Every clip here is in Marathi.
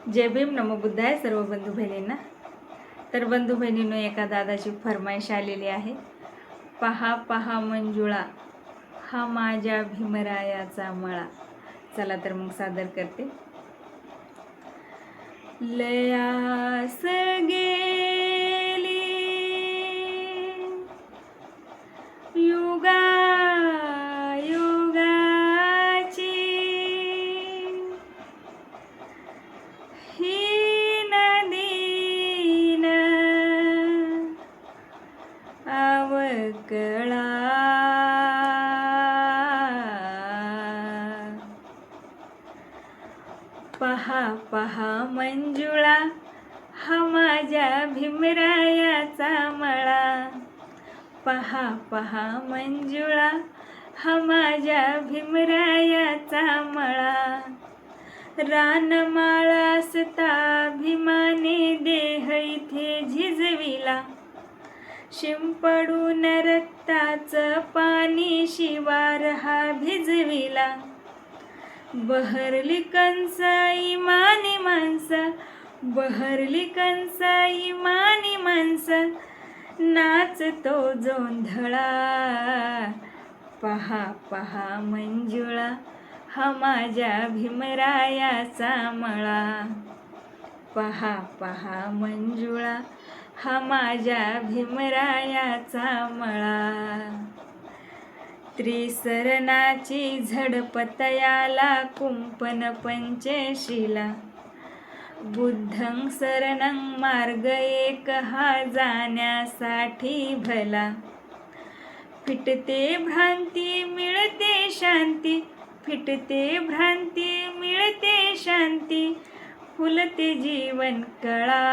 जय भीम नमो बुद्धाय सर्व बंधू बहिणींना। तर बंधू बहिणींनो, एका दादाची फरमाईश आलेली आहे। पहा पहा मंजुळा, हा माझ्या भीमरायाचा मळा। चला तर मग सादर करते। लयास गेली युगा युगाची, ही नदीन अवकळा। पहा पहा मंजुळा, हा माझ्या भीमरायाचा मळा। पहा पहा मंजुळा, हा माझ्या भीमरायाचा मळा। रानमाळासता भीमाने देह इथे झिजविला, शिंपडून रक्ताचं पाणी शिवार हा भिजविला। बहरली कंस इमानी माणसं, बहरली कंस इमानी माणसं, नाचतो जोंधळा। पहा पहा मंजुळा, हा माझ्या भीमरायाचा मळा। पहा पहा मंजुळा, हा माझ्या भीमरायाचा मळा। त्रिसरणाची झडपतयाला कुंपण पंचशीला, बुद्धं शरणं मार्ग एक हा जाण्यासाठी भला। फिटते भ्रांती मिळते शांती, फिटते भ्रांती मिळते शांती, फुलते जीवन कळा।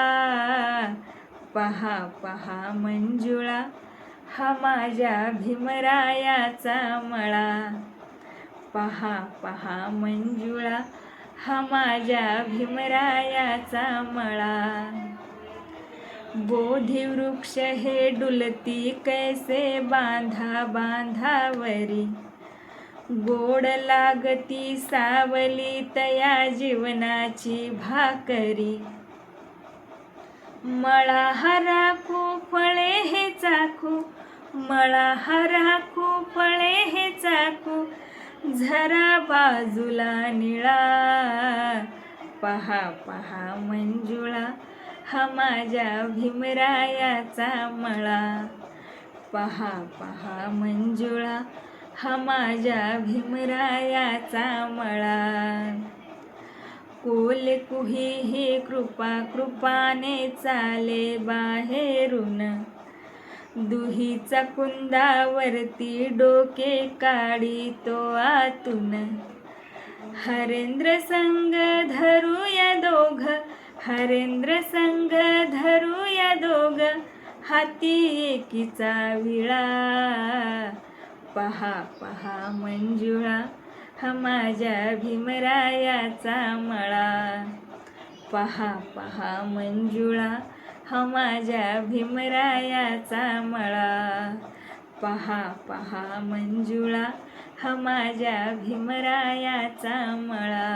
पहा पहा मंजुळा, हा माझ्या भीमरायाचा मळा। पहा पहा मंजुळा, हा माझ्या भीमरायाचा मळा। बोधिवृक्ष हे डुलती कैसे बांधा बांधावरी, गोड लागती सावली तया जीवनाची भाकरी। मळा हा राखू फळे हे चाखू, मळा हा राखू फळे हे चाखू, झरा बाजूला निळा। पहा पहा मंजुळा, हा माझ्या भीमरायाचा मळा। पहा पहा मंजुळा, हा माझ्या भीमरायाचा मळा। कोलकुही ही कृपा कृपाने चाले बाहेरून, दुहीचा कुंदावरती डोके काढी तो आतून। हरेंद्र संग धरूया दोघ, हरेंद्र संग धरूया दोघ, हाती एकीचा विळा। पहा पहा मंजुळा, हा माझ्या भीमरायाचा मळा। पहा पहा मंजुळा, हा माझ्या भीमरायाचा मळा। पहा पहा मंजुळा, हा माझ्या भीमरायाचा मळा।